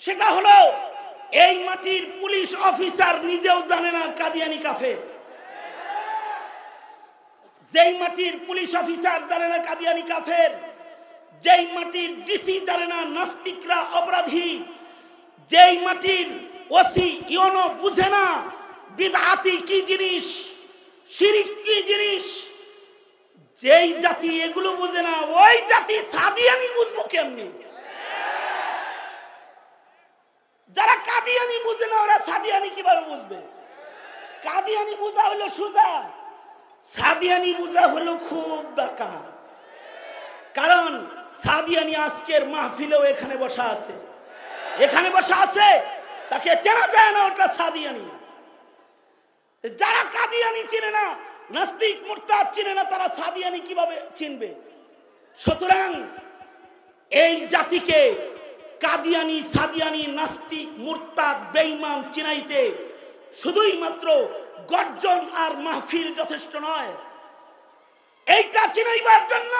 সেটা হলো এই মাটির পুলিশ অফিসার নিজেও জানে না কাদিয়ানি কাফের। যেই মাটির পুলিশ অফিসার জানে না কাদিয়ানি কাফের, যেই মাটির ডিসি জানে না নাস্তিকরা অপরাধী, যেই মাটির ওসি ইউনো বুঝে না বিদআতি কি জিনিস, শিরক কি জিনিস, যেই জাতি এগুলো বুঝে না ওই জাতি সাদিয়ানি বুঝবো কেমনি? যারা কাদিয়ানি বুঝে না ওরা সাদিয়ানি কিভাবে বুঝবে? কাদিয়ানি বুঝা হলো সোজা, সাদিয়ানি বুঝা হলো খুব বাঁকা। কারণ সাদিয়ানি আজকের মাহফিলেও এখানে বসা আছে, এখানে বসা আছে, তাকে চেনা যায় না ওটা সাদিয়ানি। যারা কাদিয়ানি চিনে না, নাস্তিক মুরতাদ চিনে না, তারা সাদিয়ানি কিভাবে চিনবে? সুতরাং এই জাতিকে কাদিয়ানি, সাদিয়ানি, নাস্তিক, মুরতাদ, বেঈমান চিনাইতে শুধুই মাত্র গর্জন আর মাহফিল যথেষ্ট নয়। এইটা চিনাইবার জন্য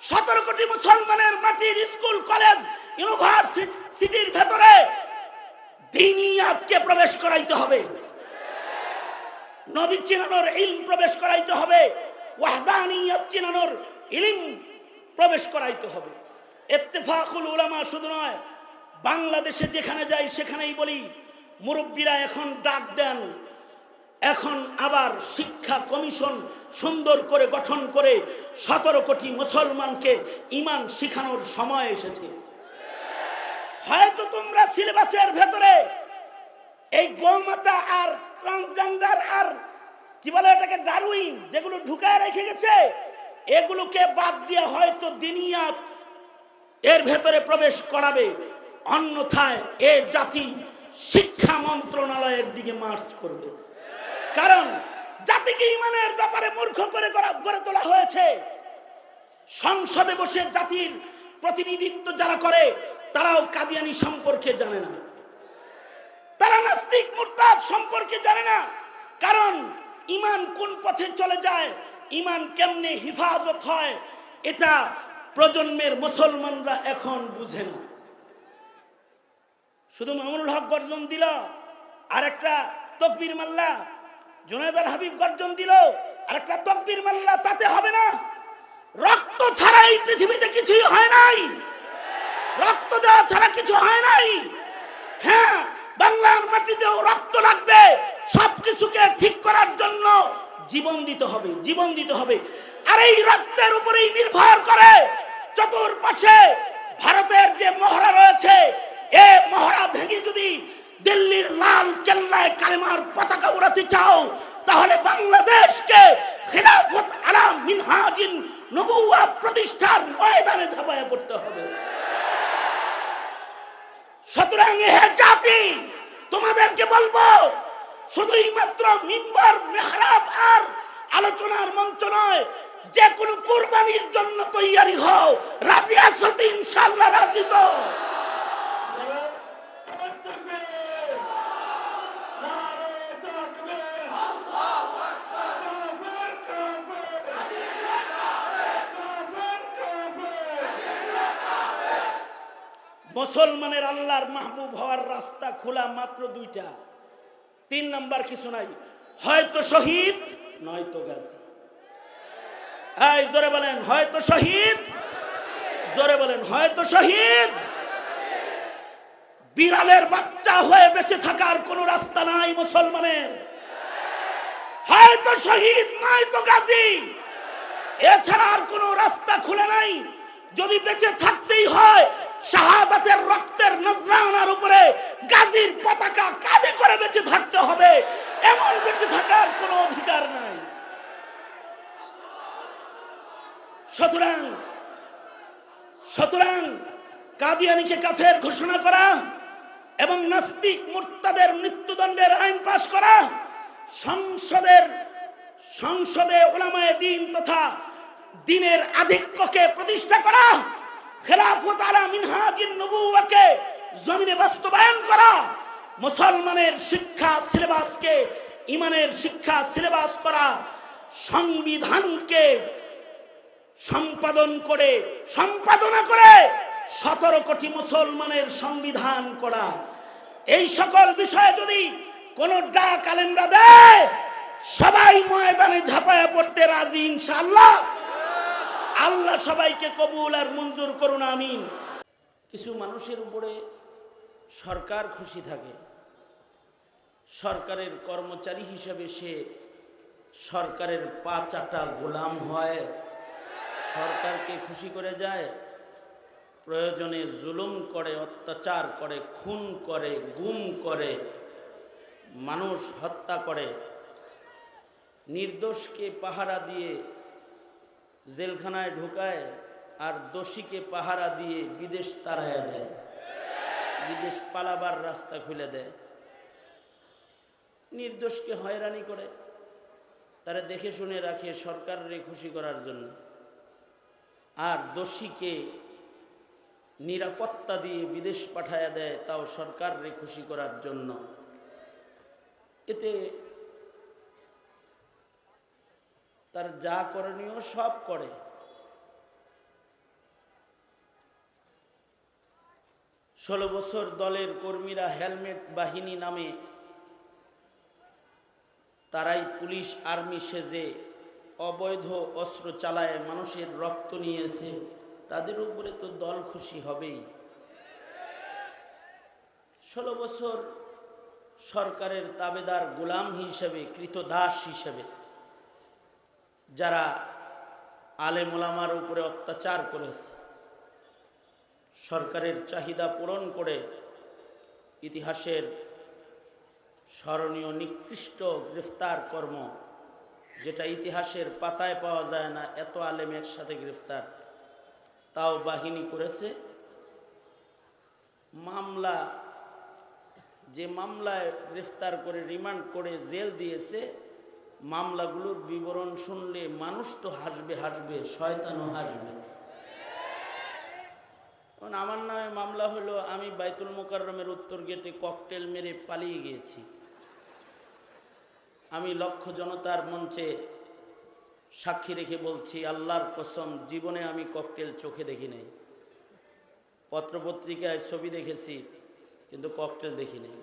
17 কোটি মুসলমানের মাটির স্কুল, কলেজ, ইউনিভার্সিটির ভেতরে দ্বীনিয়াতকে প্রবেশ করাইতে হবে, নবী চিনানোর ইলম প্রবেশ করাইতে হবে, ওয়াহদানিয়ত চিনানোর ইলম প্রবেশ করাইতে হবে। ইত্তেফাকুল উলামা শুধু নয়, বাংলাদেশে যেখানে যাই সেখানেই বলি, মুরব্বীরা এখন ডাক দেন, এখন আবার শিক্ষা কমিশন সুন্দর করে গঠন করে 17 কোটি মুসলমানকে ঈমান শিখানোর সময় এসেছে। হয়তো তোমরা সিলেবাসের ভেতরে এই গোমাতা আর ট্রান্সজেন্ডার আর কি বলে এটাকে ডারউইন যেগুলো ঢুকায় রেখে গেছে, এগুলোকে বাদ দিয়ে হয়তো দ্বীনিয়াত এর ভেতরে প্রবেশ করাবে, অন্যথায় এ জাতি শিক্ষা মন্ত্রণালয়ের দিকে মার্চ করবে। কারণ জাতিকে ঈমানের ব্যাপারে মূর্খ করে গড়ে তোলা হয়েছে। সংসদে বসে জাতির প্রতিনিধিত্ব যারা করে তারাও কাদিয়ানি সম্পর্কে জানে না, তারা নাস্তিক মুরতাদ সম্পর্কে জানে না। কারণ ঈমান কোন পথে চলে যায়, ঈমান কেমনে হিফাজত হয়, এটা প্রজন্মের মুসলমানরা এখন বুঝে না। শুধু মামুনুল হক গর্জন দিল, আর একটা তকবীর মাল্লা, জুনায়েদ আল হাবিব গর্জন দিল, আর একটা তকবীর মাল্লা, তাতে হবে না। রক্ত ছাড়া এই পৃথিবীতে কিছুই হয় নাই, রক্ত দেওয়া ছাড়া কিছু হয় নাই। হ্যাঁ, বাংলার মাটিতেও রক্ত লাগবে, সবকিছুকে ঠিক করার জন্য জীবন দিতে হবে, জীবন দিতে হবে। আর এই রক্তের উপরেই নির্ভর করে চতুর্পাশে ভারতের যে মহড়া রয়েছে, এ মহড়া ভেঙে যদি দিল্লির লাল কেল্লায় কালেমার পতাকা উড়াতে চাও, তাহলে বাংলাদেশকে খিলাফত আলা মিনহাজিন নবুওয়া প্রতিষ্ঠার ময়দানে ঝাঁপায় পড়তে হবে। সুতরাং হে জাতি, তোমাদেরকে বলবো, শুধুই মাত্র মিম্বার, মেহরাব আর আলোচনার মঞ্চ নয়, যে কোনো কুরবানির জন্য তৈয়ারি হও। রাজি আছো তো? ইনশাআল্লাহ রাজি তো? মুসলমানের আল্লাহর মাহবুব হওয়ার রাস্তা খোলা মাত্র দুইটা, 3 নাম্বার কিছু নাই, হয়তো শহীদ নয়তো গাজী। এই জোরে বলেন হয়তো শহীদ, জোরে বলেন হয়তো শহীদ। বিড়ালের বাচ্চা হয়ে বেঁচে থাকার কোন রাস্তা নাই মুসলমানের, হয়তো শহীদ নয়তো গাজী, এছাড়া আর কোন রাস্তা খুলে নাই। যদি বেঁচে থাকতেই হয়, শাহাদাতের রক্তের নজরানার উপরে গাজীর পতাকা কাঁধে করে বেঁচে থাকতে হবে, এমন বেঁচে থাকার কোনো অধিকার নাই। সুতরাং কাদিয়ানিকে কাফের ঘোষণা করা এবং নাস্তিক মুরতাদের মৃত্যুদণ্ডের আইন পাশ করা, সংসদে উলামায়ে দ্বীন তথা দ্বীনের আধিক্যকে প্রতিষ্ঠা করা, খেলাফত আলা মিনহাজিন নবুওয়াকে জমিনে বাস্তবায়ন করা, মুসলমানের শিক্ষা সিলেবাসকে ঈমানের শিক্ষা সিলেবাস করা, সংবিধানকে সম্পাদনা করে 17 কোটি মুসলমানের সংবিধান করা, এই সকল বিষয়ে যদি কোন ডাক আলেমরা দেয়, সবাই ময়দানে ঝাঁপায়া পড়তে রাজি ইনশাআল্লাহ। আল্লাহ সবাইকে কবুল আর মঞ্জুর করুন, আমিন। কিছু মানুষের উপরে সরকার খুশি থাকে, সরকারের কর্মচারী হিসেবে সে সরকারের পা চাটা গোলাম হয়, সরকারকে খুশি করে যায়, প্রয়োজনে জুলুম করে, অত্যাচার করে, খুন করে, গুম করে, মানুষ হত্যা করে, নির্দোষকে পাহারা দিয়ে জেলখানায় ঢুকায় আর দোষীকে পাহারা দিয়ে বিদেশ তাড়াইয়া দেয়, বিদেশ পালাবার রাস্তা খুলে দেয়, নির্দোষকে হয়রানি করে, তারা দেখে শুনে রাখে সরকারের খুশি করার জন্য, আর দোষীকে নিরাপত্তা দিয়ে বিদেশ পাঠায়া দেয়, তাও সরকারের খুশি করার জন্য। এতে তার যা করণীয় সব করে। 16 বছর দলের কর্মীরা হেলমেট বাহিনী নামে তারাই পুলিশ আর্মি সেজে অবৈধ অস্ত্র চালায় মানুষের রক্ত নিয়েছে, তাদের উপরে তো দল খুশি হবেই। 16 বছর সরকারের তাবেদার গোলাম হিসেবে, কৃতদাস হিসেবে যারা আলেম ওলামার উপরে অত্যাচার করেছে, সরকারের চাহিদা পূরণ করে ইতিহাসের স্মরণীয় নিকৃষ্ট গ্রেফতার কর্ম, যেটা ইতিহাসের পাতায় পাওয়া যায় না, এত আলেম একসাথে গ্রেফতার, তাও বাহিনী করেছে। মামলা, যে মামলায় গ্রেফতার করে রিমান্ড করে জেল দিয়েছে, মামলাগুলোর বিবরণ শুনলে মানুষ তো হাসবে হাসবে, শয়তানও হাসবে। আমার নামে মামলা হলো, আমি বাইতুল মোকাররমের উত্তর গেটে ককটেল মেরে পালিয়ে গিয়েছি। আমি লক্ষ জনতার মঞ্চে সাক্ষী রেখে বলছি, আল্লাহর কসম, জীবনে আমি ককটেল চোখে দেখি নাই। পত্রপত্রিকায় ছবি দেখেছি, কিন্তু ককটেল দেখি নাই।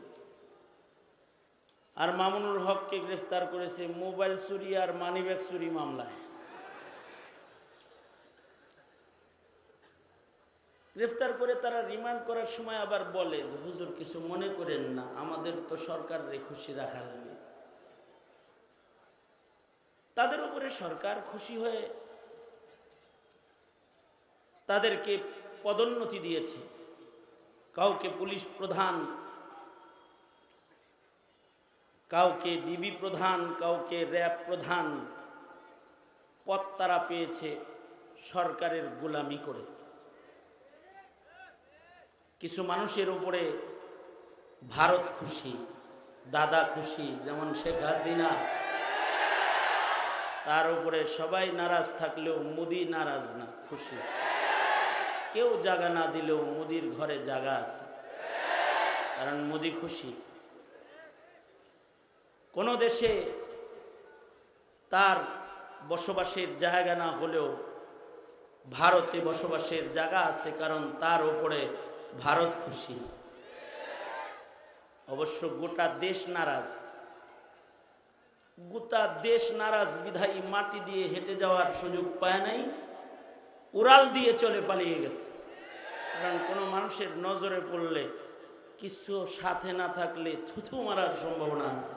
আর মামুনুল হককে গ্রেফতার করেছে মোবাইল চুরি আর মানিব্যাগ চুরি মামলায়। গ্রেফতার করে তারা রিমান্ড করার সময় আবার বলে যে, হুজুর কিছু মনে করেন না, আমাদের তো সরকারের খুশি রাখা লাগে। তাদের উপরে সরকার খুশি হয়ে তাদেরকে পদোন্নতি দিয়েছে। কাউকে পুলিশ প্রধান, কাউকে ডিবি প্রধান, কাউকে র্যাব প্রধান পদ তারা পেয়েছে সরকারের গোলামি করে। কিছু মানুষের উপরে ভারত খুশি, দাদা খুশি, যেমন শেখ হাসিনা, তার উপরে সবাই নারাজ থাকলেও মোদি নারাজ না, খুশি। কেউ জায়গা না দিলেও মোদির ঘরে জায়গা আছে, কারণ মোদি খুশি। কোন দেশে তার বসবাসের জায়গা না হলেও ভারতে বসবাসের জায়গা আছে, কারণ তার উপরে ভারত খুশি। অবশ্য গোটা দেশ নারাজ, গোটা দেশ নারাজ বিধায়ী মাটি দিয়ে হেঁটে যাওয়ার সুযোগ পায় নাই, উড়াল দিয়ে চলে পালিয়ে গেছে। কারণ কোনো মানুষের নজরে পড়লে, কিছু সাথে না থাকলে থুথু মারার সম্ভাবনা আছে।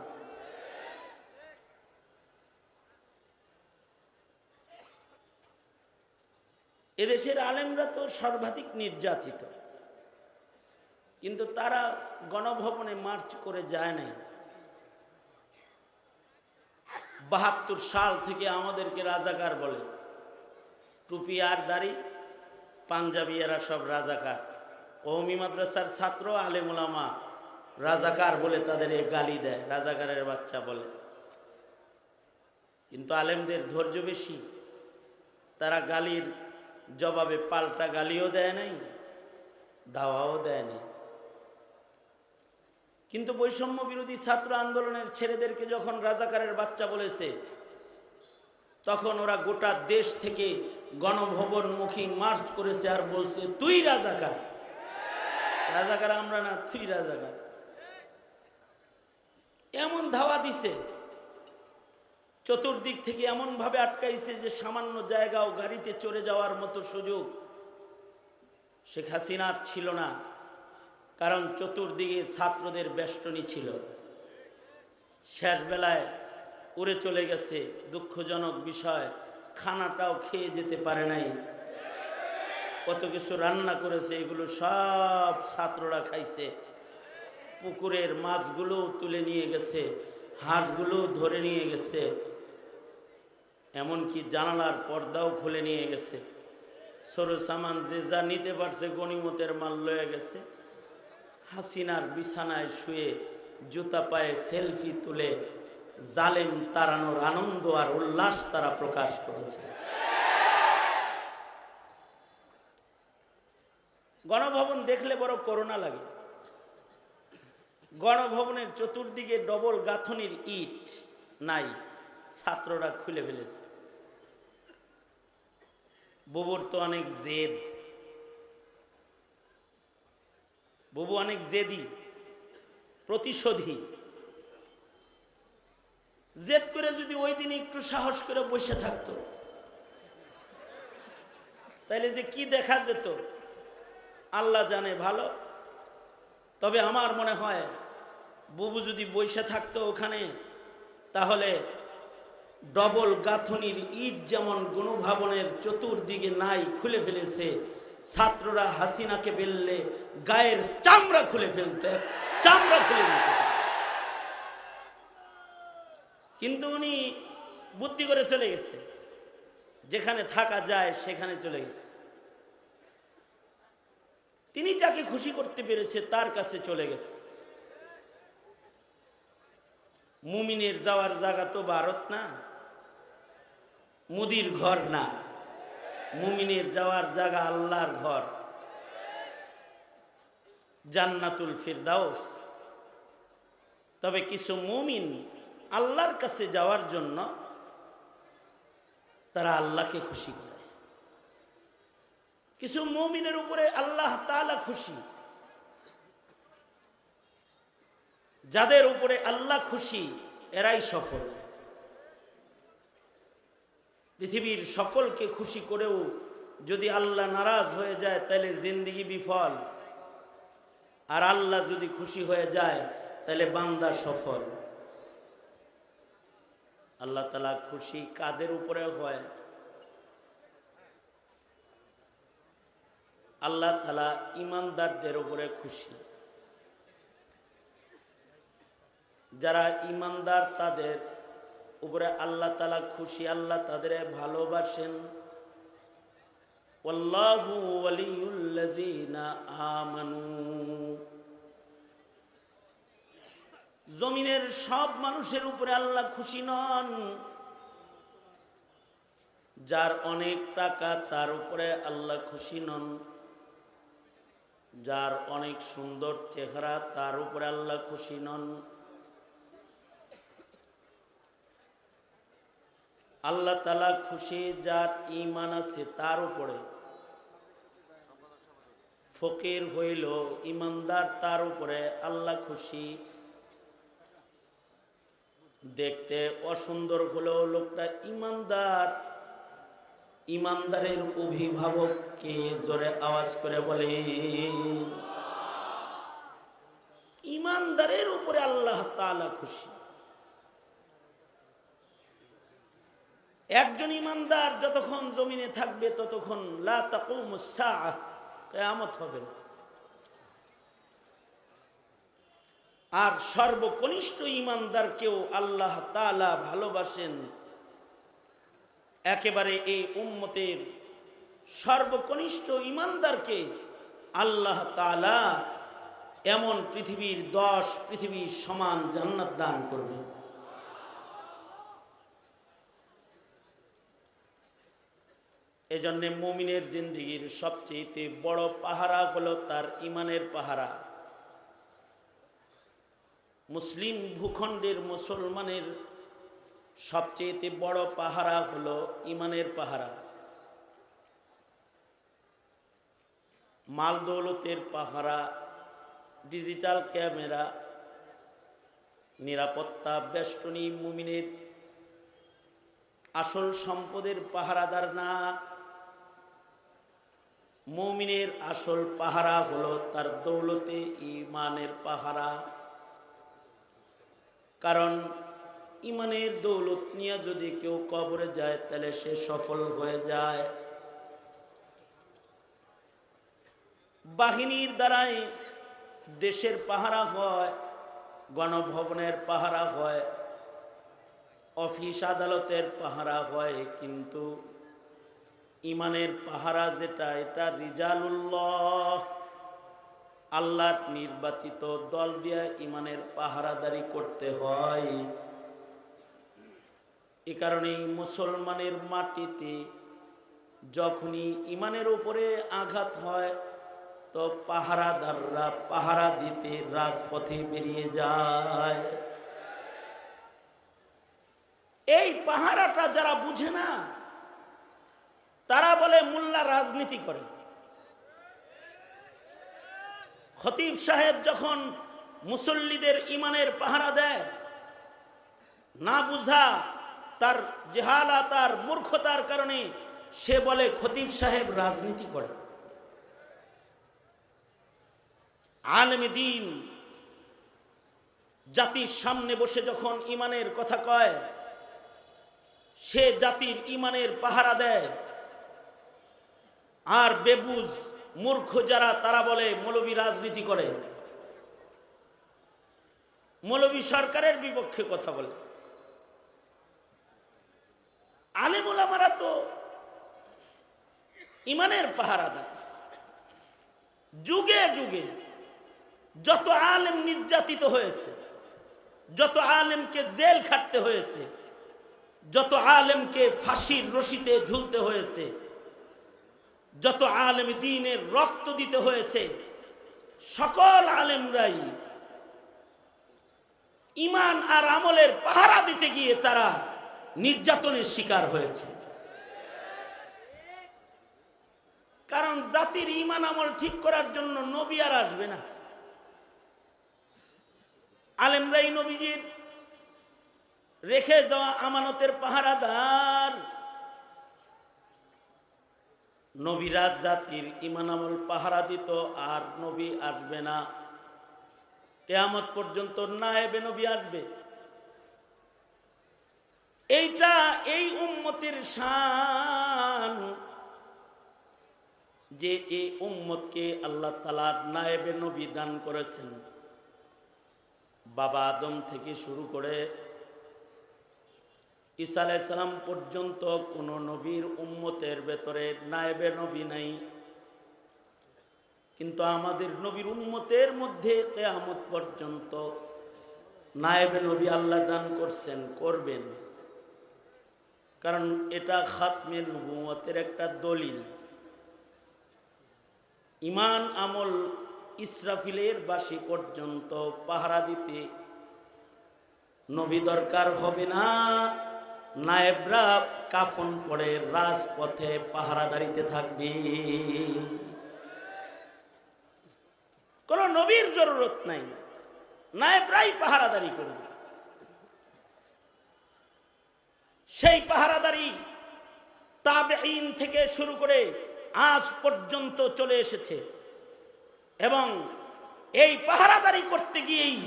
এদেশের আলেমরা তো সর্বাধিক নির্যাতিত, কিন্তু তারা গণভবনে মার্চ করে যায় নাই। 72 সাল থেকে আমাদেরকে রাজাকার বলে, টুপি আর দাড়ি, পাঞ্জাবি, এরা সব রাজাকার। কওমি মাদ্রাসার ছাত্র আলেম ওলামা রাজাকার বলে তাদের গালি দেয়, রাজাকারের বাচ্চা বলে। কিন্তু আলেমদের ধৈর্য বেশি, তারা গালির জবাবে পাল্টা গালিও দেয় নাই, দাওয়াও দেয় নাই। কিন্তু বৈষম্য বিরোধী ছাত্র আন্দোলনের ছেলেদেরকে যখন রাজাকারের বাচ্চা বলেছে, তখন ওরা গোটা দেশ থেকে গণভবনমুখী মার্চ করেছে আর বলছে তুই রাজাকার। রাজাকার আমরা না, তুই রাজাকার। এমন ধাওয়া দিছে, চতুর্দিক থেকে এমন ভাবে আটকাইছে যে সামান্য জায়গাও গাড়িতে চড়ে যাওয়ার মতো সুযোগ শেখ হাসিনার ছিল না, কারণ চতুর্দিকে ছাত্রদের বেষ্টনী ছিল। শেষ বেলায় উড়ে চলে গেছে, দুঃখজনক বিষয়, খানাটাও খেয়ে যেতে পারে নাই। কত কিছু রান্না করেছে, এগুলো সব ছাত্ররা খাইছে। পুকুরের মাছগুলো তুলে নিয়ে গেছে, হাঁসগুলো ধরে নিয়ে গেছে, এমনকি জানালার পর্দাও খুলে নিয়ে গেছে। সরু সামান যে যা নিতে পারছে গনিমতের মাল লয়ে গেছে। হাসিনার বিছানায় শুয়ে জুতা পায়ে সেলফি তুলে জালেম তাড়ানোর আনন্দ আর উল্লাস তারা প্রকাশ করেছে। গণভবন দেখলে বড় করুণা লাগে। গণভবনের চতুর্দিকে ডবল গাঁথনির ইট নাই, ছাত্ররা খুলে ফেলেছে। বুবুর তো অনেক জেদ, বুবু অনেক জেদি, প্রতিশোধী। জেদ করে যদি ওই দিন একটু সাহস করে বসে থাকতো, তাইলে যে কি দেখা যেত আল্লাহ জানে ভালো। তবে আমার মনে হয় বুবু যদি বসে থাকতো ওখানে, তাহলে ডবল গাঁথনির ইট যেমন গণভবনের চতুর্দিকে নাই, খুলে ফেলেছে, ছাত্ররা হাসিনাকে বেললে গায়ের চামড়া খুলে ফেলতে, চামড়া খুলে দিত। কিন্তু উনি বুদ্ধি করে চলে গেছে, যেখানে থাকা যায় সেখানে চলে গেছে। তিনি যাকে খুশি করতে পেরেছে তার কাছে চলে গেছে। মুমিনের যাওয়ার জায়গা তো ভারত না, মুদির ঘর না। মুমিনের যাওয়ার জায়গা আল্লাহর ঘর, জান্নাতুল ফিরদাউস। তবে কিছু মুমিন আল্লাহর কাছে যাওয়ার জন্য তারা আল্লাহকে খুশি করে। কিছু মুমিনের উপরে আল্লাহ তাআলা খুশি। যাদের উপরে আল্লাহ খুশি এরাই সফল। পৃথিবীর সকলকে খুশি করেও যদি আল্লাহ নারাজ হয়ে যায় তাহলে জিন্দেগি বিফল। আর আল্লাহ যদি খুশি হয়ে যায় তাহলে বান্দা সফল। আল্লাহ তাআলা খুশি কাদের উপরে হয়? আল্লাহ তাআলা ঈমানদারদের উপরে খুশি। যারা ঈমানদার তাদের উপরে আল্লাহ তাআলা খুশি, আল্লাহ তাদের ভালোবাসেন। ওয়াল্লাহু ওয়ালিয়ুল্লাযীনা আমানু। জমিনের সব মানুষের উপরে আল্লাহ খুশি নন। যার অনেক টাকা তার উপরে আল্লাহ খুশি নন। যার অনেক সুন্দর চেহারা তার উপরে আল্লাহ খুশি নন। আল্লাহ তাআলা খুশি যার ঈমান আছে তার উপরে। ফকির হইল ঈমানদার তার উপরে আল্লাহ খুশি। দেখতে অসুন্দর হলেও লোকটা ঈমানদার। ঈমানদারের অভিভাবক কে? জোরে আওয়াজ করে বলে। ঈমানদারের উপরে আল্লাহ তাআলা খুশি। একজন ঈমানদার যতক্ষণ জমিনে থাকবে ততক্ষণ লা তাকুমুস সাআহ, কিয়ামত হবে না। আর সর্বকনিষ্ঠ ঈমানদারকেও আল্লাহ তাআলা ভালোবাসেন। একেবারে এই উম্মতের সর্বকনিষ্ঠ ঈমানদারকে আল্লাহ তাআলা এমন পৃথিবীর 10 পৃথিবীর সমান জান্নাত দান করবে। এজন্য মুমিনের জিন্দেগির সবচেয়ে বড় পাহারা হলো তার ঈমানের পাহারা। মুসলিম ভূখণ্ডের মুসলমানের সবচেয়ে বড় পাহারা হলো ঈমানের পাহারা। মাল দৌলতের পাহারা, ডিজিটাল ক্যামেরা, নিরাপত্তা বেষ্টনী মুমিনের আসল সম্পদের পাহারাদার না। মুমিনের আসল পাহারা হলো তার দৌলতে ঈমানের পাহারা। কারণ ঈমানের দৌলত নিয়ে যদি কেউ কবরে যায় তাহলে সে সফল হয়ে যায়। বাহিনীর দ্বারাই দেশের পাহারা হয়, গণভবনের পাহারা হয়, অফিস আদালতের পাহারা হয়, কিন্তু ঈমানের পাহারা যেটা, এটা রিজালুল্লাহ, আল্লাহর নির্বাচিত দল দিয়ে ঈমানের পাহারাদারি করতে হয়। এ কারণেই মুসলমানের মাটিতে যখনই ঈমানের উপরে আঘাত হয় তো পাহারাদাররা পাহারা দিতে রাজপথে বেরিয়ে যায়। এই পাহারাটা যারা বুঝে না তারা বলে মোল্লা রাজনীতি করে। খতিব সাহেব যখন মুসল্লিদের ঈমানের পাহারা দেয়, না বুঝা তার জেহালা, তার মূর্খতার কারণে সে বলে খতিব সাহেব রাজনীতি করে। আলেমে দ্বীন জাতির সামনে বসে যখন ঈমানের কথা কয়, সে জাতির ঈমানের পাহারা দেয়। আর বেবুজ মূর্খ যারা, তারা বলে মৌলবী রাজনীতি করে, মৌলবী সরকারের বিপক্ষে কথা বলে। আলেম ওলামারা তো ঈমানের পাহারা দেয়। যুগে যুগে যত আলেম নির্যাতিত হয়েছে, যত আলেমকে জেল খাটতে হয়েছে, যত আলেমকে ফাঁসির রশিতে ঝুলতে হয়েছে, যত আলেম দ্বীনের রক্ত দিতে হয়েছে, সকল আলেমরাই ঈমান আর আমলের পাহারা দিতে গিয়ে তারা নির্যাতনের শিকার হয়েছে। কারণ জাতির ঈমান আমল ঠিক করার জন্য নবী আর আসবে না। আলেমরাই নবীজির রেখে যাওয়া আমানতের পাহারাদার। নবীরা জাতির ঈমান আমল পাহারা দিত, আর নবী আসবে না। কিয়ামত পর্যন্ত নায়েবে নবী আসবে। এইটা এই উম্মতের শান যে এই উম্মতকে আল্লাহ তাআলা নায়েবে নবী দান করেছেন। বাবা আদম থেকে শুরু করে ঈসা আলাইহিস সালাম পর্যন্ত কোন নবীর উম্মতের ভেতরে নায়েবে নবী নাই। কিন্তু আমাদের নবীর উম্মতের মধ্যে কিয়ামত পর্যন্ত নায়েবে নবী আল্লাহ দান করছেন, করবেন। কারণ এটা খাতমে নবুয়তের একটা দলিল। ঈমান আমল ইসরাফিলের বাঁশি পর্যন্ত পাহারা দিতে নবী দরকার হবে না। নায়েবরা কাফন পরে রাজপথে পাহারাদারিতে থাকবে। কোন নবীর জরুরত নাই, নায়েবরাই পাহারাদারি করবে। সেই পাহারাদারি তাবেঈন থেকে শুরু করে আজ পর্যন্ত চলে এসেছে। এবং এই পাহারাদারি করতে গিয়েই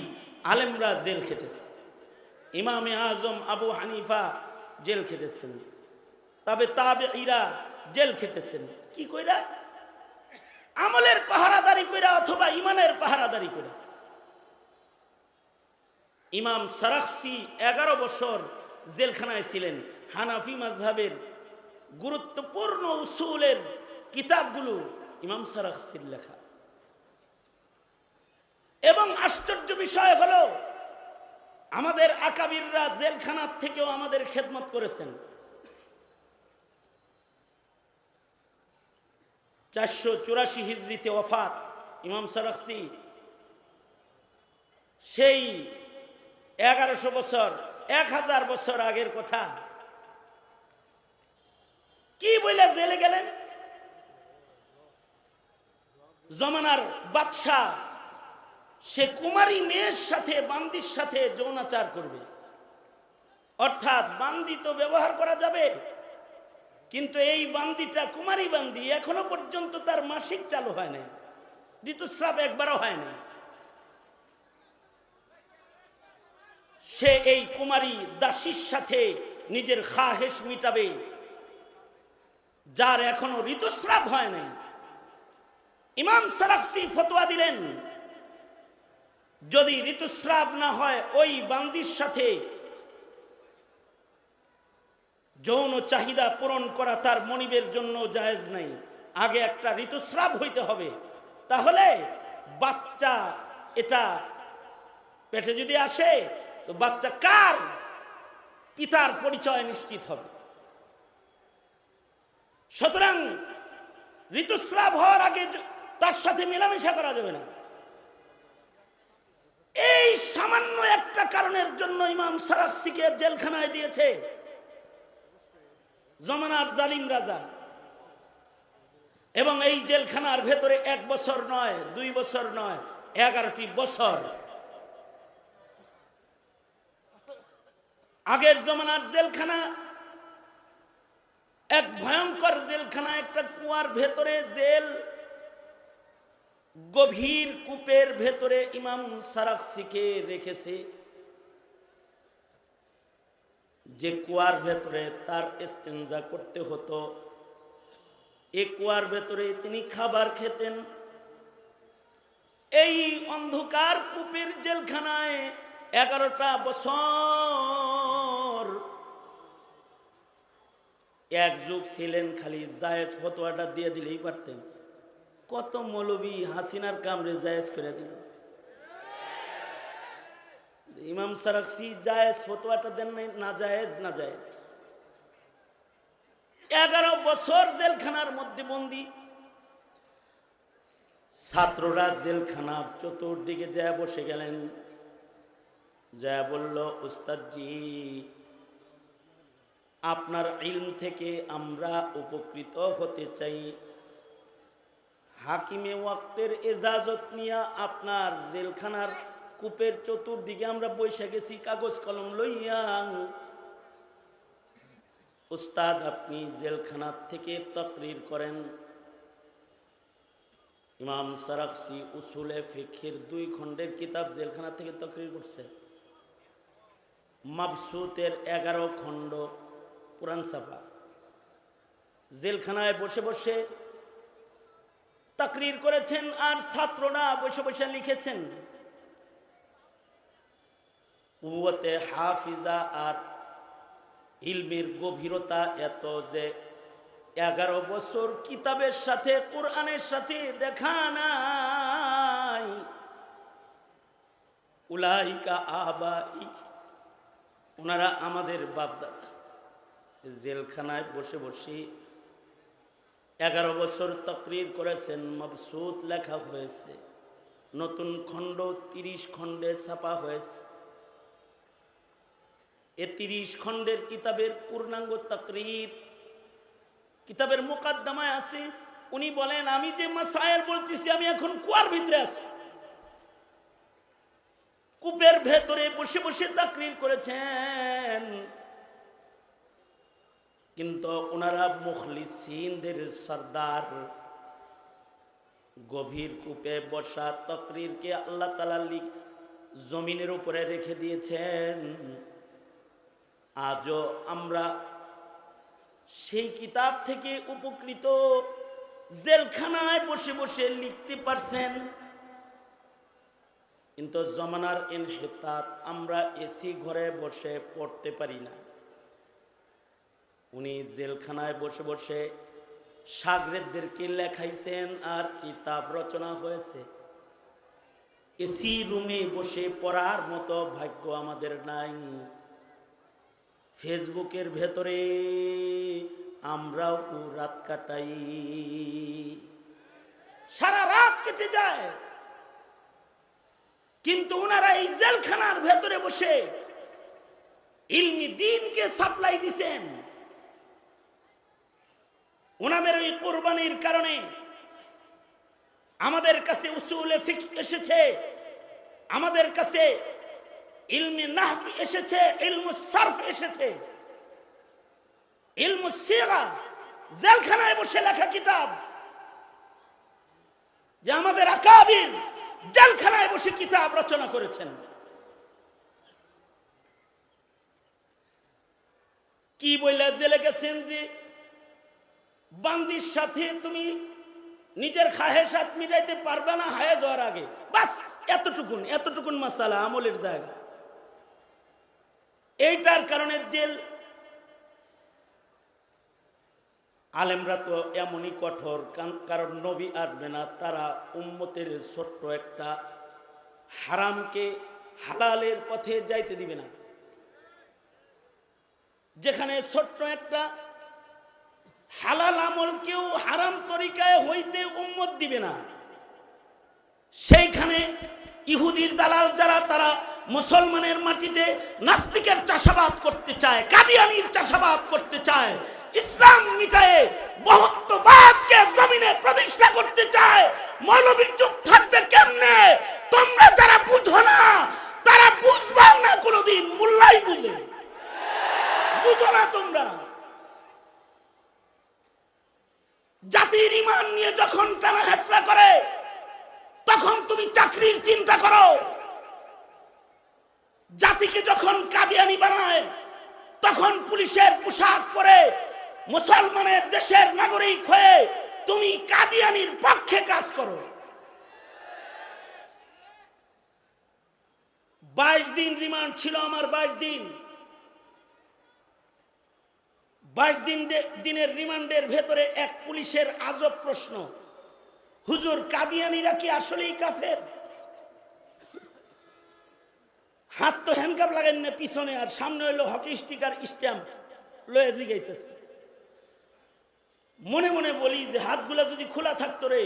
আলেমরা জেল খেটেছে। ইমামে আজম আবু হানিফা জেল খেটেছেন, তবে তাবেঈরা জেল খেটেছেন। কি কইরা? আমলের পাহারাদারি কইরা অথবা ঈমানের পাহারাদারি কইরা। ইমাম সারাখসি 11 বছর জেলখানায় ছিলেন। হানাফি মাযহাবের গুরুত্বপূর্ণ উসুলের কিতাবগুলো ইমাম সারাখসির লেখা। এবং আশ্চর্য বিষয় হলো আমাদের আকাবিররা জেলখানার থেকেও আমাদের খেদমত করেছেন। 484 হিজরিতে ওফাত ইমাম সারাখসি। সেই 1100 বছর, 1000 বছর আগের কথা। কি বলে জেলে গেলেন? জমানার বাদশাহ সে কুমারী মেয়ের সাথে বান্দির সাথে যৌনাচার করবে, অর্থাৎ বান্দি তো ব্যবহার করা যাবে, কিন্তু এই বান্দিটা কুমারী বান্দি, এখনো পর্যন্ত তার মাসিক চালু হয় নাই, ঋতুস্রাব একবারও হয় না। সে এই কুমারী দাসীর সাথে নিজের খাহেশ মিটাবে, যার এখনো ঋতুস্রাব হয় নাই। ইমাম সারাখসি ফতোয়া দিলেন, যদি ঋতুস্রাব না হয় ওই বান্দির সাথে যৌন চাহিদা পূরণ করা তার মনিবের জন্য জায়েজ নাই, আগে একটা ঋতুস্রাব হইতে হবে। তাহলে বাচ্চা এটা পেটে যদি আসে তো বাচ্চা কার, পিতার পরিচয় নিশ্চিত হবে। সুতরাং ঋতুস্রাব হওয়ার আগে তার সাথে মেলামেশা করা যাবে না। এই সামান্য একটা কারণের জন্য ইমাম সারাখসিকে জেলখানায় দিয়েছে জমানার জালিম রাজা। এবং এই জেলখানার ভেতরে 1 বছর নয়, 2 বছর নয়, 11টি বছর। আগের জমানার জেলখানা এক ভয়ঙ্কর জেলখানা, একটা কুয়ার ভেতরে জেল, গভীর কূপের ভেতরে ইমাম সারাখসিকে রেখেছে। যে কুয়ার ভেতরে তার ইস্তেঞ্জা করতে হতো, এই কুয়ার ভেতরে তিনি খাবার খেতেন। এই অন্ধকার কূপের জেলখানায় 11টা বছর এক যুগ ছিলেন। খালি জায়েজ ফতোয়াটা দিয়ে দিলেই পারতেন। কত মৌলবী হাসিনার কামরে জায়েজ করে দিল। ইমাম সারাখসি জায়েজ ফতোয়াটা দেন নাই, না জায়েজ, না জায়েজ। 11 বছর জেলখানার মধ্যে বন্দী। ছাত্ররা জেলখানার চতুর্দিকে যায় বসে গেলেন, যা বলল, উস্তাদজি, আপনার ইলম থেকে আমরা উপকৃত হতে চাই। হাকিমে ওয়াক্তের এজাজত নিয়ে আপনার জেলখানার কূপের চতুর্দিকে আমরা বসে গেছি কাগজ কলম লইয়া। উস্তাদ, আপনি জেলখানার থেকে তাকরীর করেন। ইমাম সারাখসি উসুলে ফিকহের 2 খণ্ডের কিতাব জেলখানা থেকে তাকরীর করছে। মাবসুতের 11 খণ্ড পুরান ছাপা। জেলখানায় বসে বসে তাকরীর করেছেন, আর ছাত্ররা বসে বসে লিখেছেন। কুওয়াতে হাফিজা আর ইলমের গভীরতা এত যে 11 বছর কিতাবের সাথে, কোরআনের সাথে দেখা নাই। উলাইকা আবাই, ওনারা আমাদের বাপদাদা। জেলখানায় বসে বসে 11 বছর তাকরীর করেছেন। মাবসুত লেখা হয়েছে, নতুন খণ্ড 30 খণ্ডে ছাপা হয়েছে। এ 30 খণ্ডের কিতাবের পূর্ণাঙ্গ তাকরীর কিতাবের মুকাদ্দমায় আছে। উনি বলেন, আমি যে মাসায়েল বলতেছি, আমি এখন কুয়ার ভিতরে আছি। কূপের ভেতরে বসে বসে তাকরীর করেছেন, কিন্তু ওনারা মুখলিসিনদের সরদার। গভীর কূপে বসা তাকরীরকে আল্লাহ তাআলা জমিনের উপরে রেখে দিয়েছেন। আজও আমরা সেই কিতাব থেকে উপকৃত। জেলখানায় বসে বসে লিখতে পারছেন, কিন্তু জমানার ইনহিতাত, আমরা এসি ঘরে বসে পড়তে পারি না। উনি জেলখানায় বসে বসে শাগরেদদেরকে লেখাইছেন, আর কিতাব রচনা হয়েছে। এসি রুমে বসে পড়ার মতো ভাগ্য আমাদের নাই। ফেসবুকের ভেতরে আমরাও রাত কাটাই, সারা রাত কেটে যায়। কিন্তু ওনারা এই জেলখানার ভেতরে বসে ইলমি দ্বীনকে সাপ্লাই দিছেন। ওনাদের এই কুরবানির কারণে আমাদের কাছে উসুলে ফিকহ এসেছে, আমাদের কাছে ইলমে নাহব এসেছে, ইলমুস সারফ এসেছে, ইলমুস সিগা জেলখানায় বসে লেখা কিতাব, যে আমাদের আকাবির জেলখানায় বসে কিতাব রচনা করেছেন। কি বইলা জেলে গেছেন যে বান্দির সাথে তুমি নিজের খাহেসাত মিটাইতে পারবে না হায়ে যাওয়ার আগে, বাস এতটুকুন মাসালা আমলের জায়গা। এইটার কারণে জেল। আলেমরা তো এমনই কঠোর, কারণ নবী আসবে না, তারা উম্মতের ছোট্ট একটা হারামকে হালালের পথে যাইতে দিবে না। যেখানে ছোট্ট একটা হালাল আমলকেও হারাম তরিকায় হইতে উম্মত দিবে না, সেইখানে ইহুদির দালাল যারা, তারা মুসলমানের মাটিতে নাস্তিকের চাষাবাদ করতে চায়, কাদিয়ানির চাষাবাদ করতে চায়, ইসলাম মিটায়ে বহুত্ববাদকে জমিনে প্রতিষ্ঠা করতে চায়। মৌলবী চুপ থাকবে কেমনে? তোমরা যারা বুঝো না তারা বুঝবাও না কোনোদিন, মোল্লাই বুঝে, বুঝো না তোমরা। জাতির ঈমান নিয়ে যখন টানা হেঁচড়া করে তখন তুমি চাকরির চিন্তা করো, জাতিকে যখন কাদিয়ানি বানায় তখন পুলিশের পোশাক পরে মুসলমানের দেশের নাগরিক হয়ে তুমি কাদিয়ানির পক্ষে কাজ করো। 22 দিন রিমান্ড ছিল আমার, 22 দিন। 22 দিনের রিমান্ডের ভেতরে এক পুলিশের আজব প্রশ্ন, হুজুর কাদিয়ানিরা কি আসলেই কাফের? হাত তো হ্যান্ডকাপ লাগান না পিছনে, আর সামনে হইলো হকি স্টিকার স্ট্যাম্প লয়ে জিগাইতেছে। মনে মনে বলি যে হাতগুলা যদি খোলা থাকতো রে,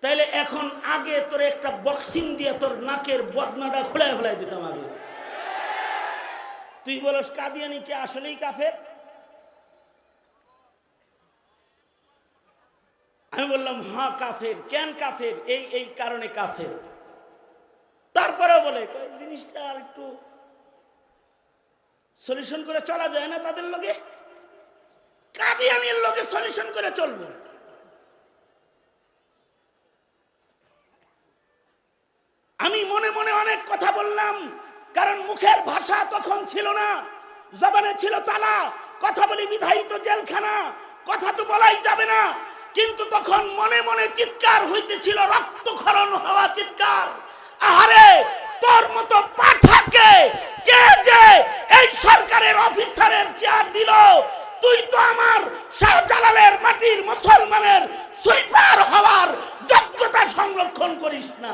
তাইলে এখন আগে তোর একটা বক্সিং দিয়ে তোর নাকের বদনাটা খোলায় ফেলাই দিতাম আগে। তুই বলস কাদিয়ানি কি আসলেই কাফের? আমি বললাম হ্যাঁ কাফের। কেন কাফের? এই কারণে কাফের। তারপরে বলে জিনিসটা আর একটু সলিউশন করে চলা যায় না তাদের লগে? কাদিয়ানির লগে সলিউশন করে চলবে? আমি মনে মনে অনেক কথা বললাম, কারণ মুখের ভাষা তখন ছিল না, জবানে ছিল তালা, কথা বলি বিধায়িত জেলখানা, কথা তো বলাই যাবে না। কিন্তু তখন মনে মনে চিৎকার হইতেছিল, রক্তক্ষরণ হওয়া চিৎকার, আহারে তোর মতো পাঠাকে কে যে এই সরকারের অফিসারের চেয়ার দিল? তুই তো আমার শাহজালালের মাটির মুসলমানের সুইপার হওয়ার যোগ্যতা সংরক্ষণ করিস না,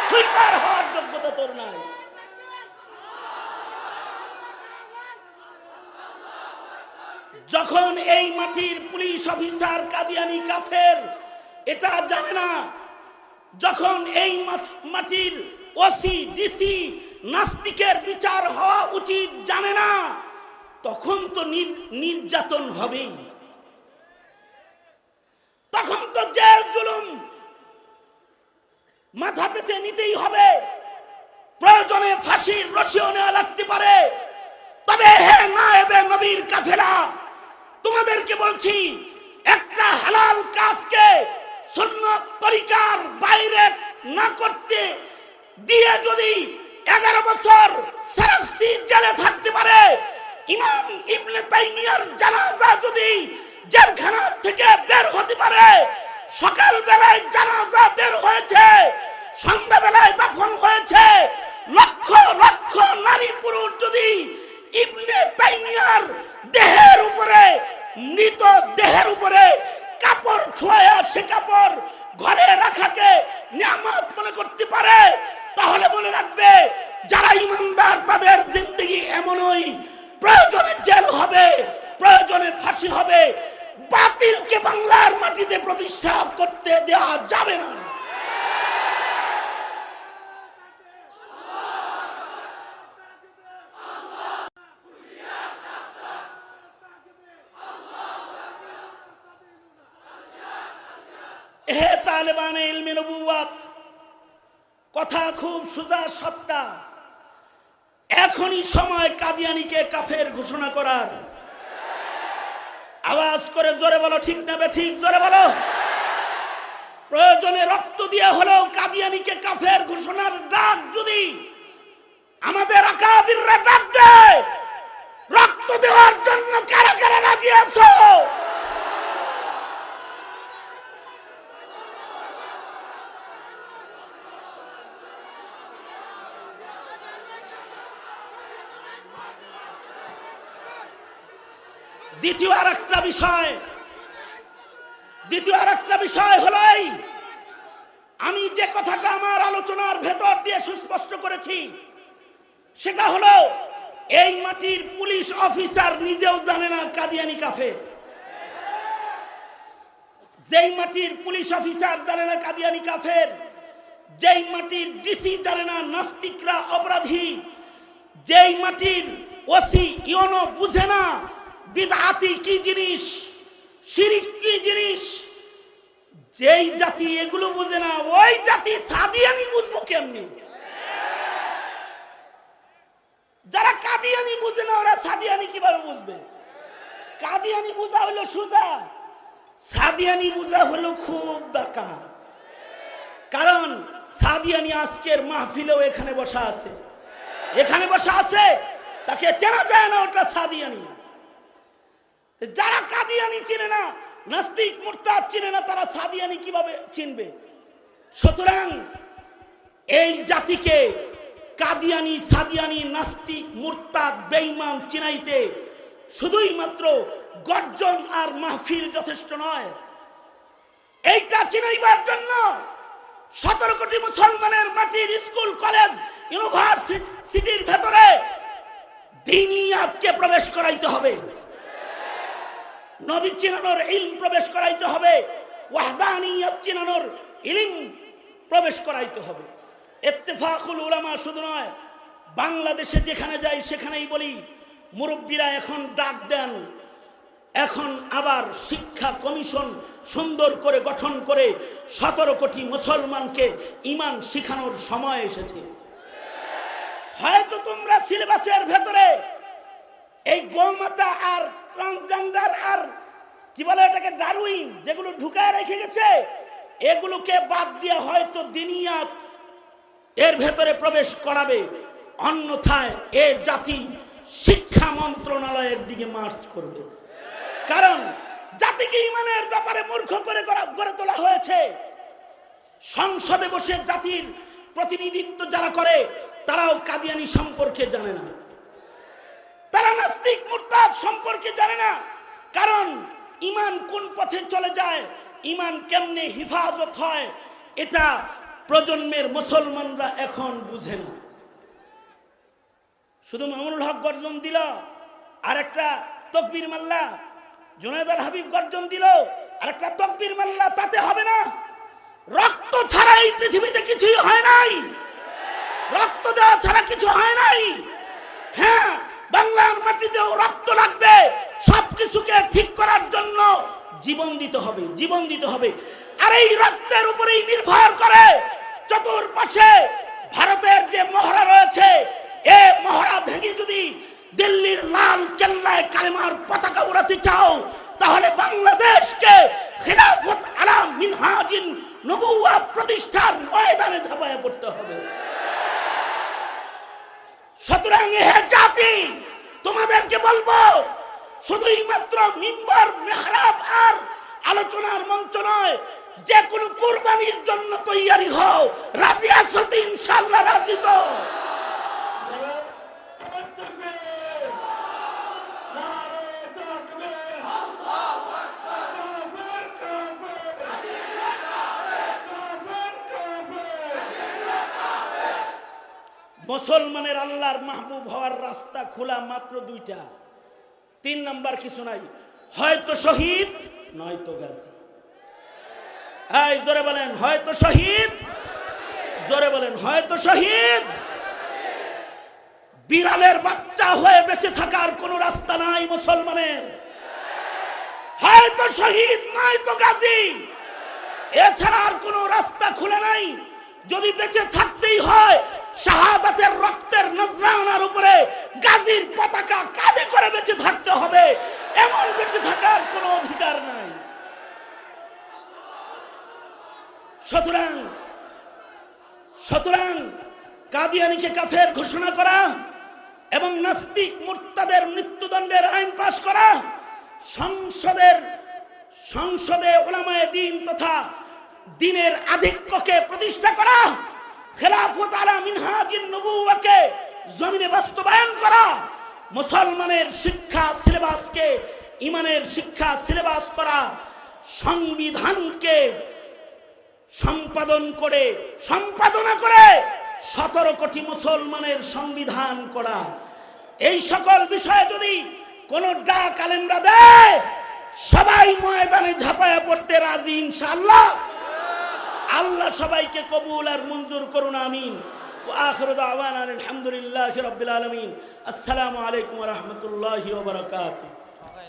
সুইপার হওয়ার যোগ্যতা তোর নাই। যখন এই মাটির পুলিশ অফিসার কাদিয়ানি কাফের এটা জানে না, যখন এই মাটির ওসি ডিসি নাস্তিকের বিচার হওয়া উচিত জানে না, তখন তো নির্যাতন হবেই, তখন তো জেল জুলুম মাথা পেতে নিতেই হবে। প্রয়োজনে ফাঁসির রশিও নেওয়া লাগতে পারে। তবে হে নায়েবে নবীর কাফেলা, তোমাদেরকে বলছি, একটা হালাল কাজকে সুন্নত তরিকার বাইরে না করতে দিয়ে যদি 11 বছর সারাসি জেলে থাকতে পারে, ইমাম ইবনে তাইমিয়ার জানাজা যদি জেলখানা থেকে বের হতে পারে, সকাল বেলায় জানাজা বের হয়েছে, সন্ধ্যা বেলায় দাফন হয়েছে, লক্ষ লক্ষ নারী পুরুষ যদি ইবনে তাইমিয়ার দেহের উপরে, মৃত দেহের উপরে কাপড় ছোঁয়া, সে কাপড় ঘরে রাখাকে নিয়ামত মনে করতে পারে, তাহলে মনে রাখবে যারা ইমানদার তাদের জিন্দেগি এমনই, প্রয়োজনে জেল হবে, প্রয়োজনে ফাঁসি হবে, বাতিলকে বাংলার মাটিতে প্রতিষ্ঠা করতে দেওয়া যাবে না। হে তালেবানে ইলমে নবুওয়াত, কথা খুব সোজা সাপটা। এখনই সময় কাদিয়ানীকে কাফের ঘোষণা করার। আওয়াজ করে জোরে বলো, ঠিক না ঠিক? জোরে বলো। প্রয়োজনে রক্ত দিয়ে হলেও কাদিয়ানীকে কাফের ঘোষণার ডাক যদি আমাদের আকাবিররা ডাক দেয়, রক্ত দেওয়ার জন্য কারা কারা রাজি আছো? দ্বিতীয় আর একটা বিষয় হলো আমি যে কথাটা আমার আলোচনার ভেতর দিয়ে সুস্পষ্ট করেছি, সেটা হলো এই মাটির পুলিশ অফিসার নিজেও জানে না কাদিয়ানী কাফের। যেই মাটির পুলিশ অফিসার জানে না কাদিয়ানী কাফের, যেই মাটির ডিসি জানে না নাস্তিকরা অপরাধী, যেই মাটির ওসি ইউনো বুঝে না বিদআতি কি জিনিস, শিরিক কি জিনিস, যেই জাতি এগুলো বুঝে না, ওই জাতি সাদিয়ানি বুঝবো কেমনি? যারা কাদিয়ানি বুঝে না ওরা সাদিয়ানি কিভাবে বুঝবে? কাদিয়ানি বুঝা হলো সোজা, সাদিয়ানি বুঝা হলো খুব বাঁকা। কারণ সাদিয়ানি আজকের মাহফিলেও এখানে বসা আছে, তাকে চেনা যায় না ওটা সাদিয়ানি। যারা কাদিয়ানি চিনে না, নাস্তিক মুরতাদ চিনে না, তারা সাদিয়ানি কিভাবে চিনবে? সুতরাং এই জাতিকে কাদিয়ানি, সাদিয়ানি, নাস্তিক, মুরতাদ, বেঈমান চিনাইতে শুধুই মাত্র গর্জন আর মাহফিল যথেষ্ট নয়। এইটা চিনাইবার জন্য 17 কোটি মুসলমানের মাটির স্কুল, কলেজ, ইউনিভার্সিটির ভেতরে দ্বীনিয়াতকে প্রবেশ করাইতে হবে, নবী চিনানোর ইলম প্রবেশ করাইতে হবে, ওয়াহদানিয়ত চিনানোর ইলম প্রবেশ করাইতে হবে। ইত্তেফাকুল উলামা শুধু নয়, বাংলাদেশে যেখানে যাই সেখানেই বলি, মুরব্বীরা এখন ডাক দেন, এখন আবার শিক্ষা কমিশন সুন্দর করে গঠন করে 17 কোটি মুসলমানকে ঈমান শিখানোর সময় এসেছে। হয়তো তোমরা সিলেবাসের ভেতরে এই গোমাতা আর ট্রান্সজেন্ডার আর কি বলে এটাকে ডারউইন, যেগুলো ঢুকায় রেখে গেছে, এগুলোকে বাদ দিয়ে হয়তো দ্বীনিয়াত এর ভেতরে প্রবেশ করাবে। অন্যথায় এ জাতি শিক্ষা মন্ত্রণালয়ের দিকে মার্চ করবে। কারণ জাতিকে ঈমানের ব্যাপারে মূর্খ করে গড়ে তোলা হয়েছে। সংসদে বসে জাতির প্রতিনিধিত্ব যারা করে, তারাও কাদিয়ানি সম্পর্কে জানে না, তারা নাস্তিক মুরতাদ সম্পর্কে জানে না। কারণ ঈমান কোন পথে চলে যায়, ঈমান কেমনে হিফাজত হয়, এটা প্রজন্মের মুসলমানরা এখন বুঝে না। শুধু মামুনুল হক গর্জন দিল, আর একটা তকবীর মাল্লা, জুনায়েদ আল হাবিব গর্জন দিল, আর একটা তকবীর মাল্লা, তাতে হবে না। রক্ত ছাড়া এই পৃথিবীতে কিছুই হয় নাই, রক্ত দেওয়া ছাড়া কিছু হয় নাই। হ্যাঁ, বাংলার মাটিতেও রক্ত লাগবে। সবকিছুকে ঠিক করার জন্য জীবন দিতে হবে। আর এই রক্তের উপরেই নির্ভর করে চতুর্পাশে ভারতের যে মহড়া রয়েছে, এ মহড়া ভেঙে যদি দিল্লির লাল কেল্লায় কালেমার পতাকা উড়াতে চাও, তাহলে বাংলাদেশকে খিলাফত আলা মিনহাজিন নবুওয়াত প্রতিষ্ঠার ময়দানে ঝাঁপায় পড়তে হবে। সুতরাং হে জাতি, তোমাদেরকে বলবো, শুধুই মাত্র মিম্বর, মেহরাব আর আলোচনার মঞ্চ নয়, যে কোনো কুরবানির জন্য তৈয়ারি হও। রাজি আছো তো? ইনশাআল্লাহ রাজি তো? মুসলমানের আল্লাহর মাহবুব হওয়ার রাস্তা খোলা মাত্র 2টা, 3 নাম্বার কিছু নাই, হয়তো শহীদ নয়তো গাজী। এই জোরে বলেন হয়তো শহীদ, জোরে বলেন হয়তো শহীদ। বিড়ালের বাচ্চা হয়ে বেঁচে থাকার কোন রাস্তা নাই মুসলমানের। হয়তো শহীদ নয়তো গাজী। এছাড়া আর কোনো রাস্তা খুলে নাই। যদি বেঁচে থাকতেই হয় শাহাদাতের রক্তের নজরানার উপরে গাজীর পতাকা কাঁধে করে বেঁচে থাকতে হবে, এমন বেঁচে থাকার কোনো অধিকার নাই। সুতরাং কাদিয়ানীকে কাফের ঘোষণা করা এবং নাস্তিক মুরতাদের মৃত্যুদণ্ডের আইন পাশ করা, সংসদে উলামায়ে দ্বীন তথা দ্বীনের আধিক্যকে প্রতিষ্ঠা করা, খেলাফত আলা মিনহাজিন নবুওয়াকে জমিনে বাস্তবায়ন করা, মুসলমানের শিক্ষা সিলেবাসকে ঈমানের শিক্ষা সিলেবাস করা, সংবিধানকে সম্পাদনা করে 17 কোটি মুসলমানের সংবিধান করা। এই সকল বিষয়ে যদি কোন ডাক আলেমরা দেয় সবাই ময়দানে ঝাঁপায়া পড়তে রাজি ইনশাআল্লাহ। আল্লাহ সবাইকে কবুল আর মঞ্জুর করুন, আমিন। ওয়া আখিরু দাওয়ানা আলহামদুলিল্লাহি রাব্বিল আলামিন। আসসালামু আলাইকুম ওয়া রাহমাতুল্লাহি ওয়া বারাকাতুহু।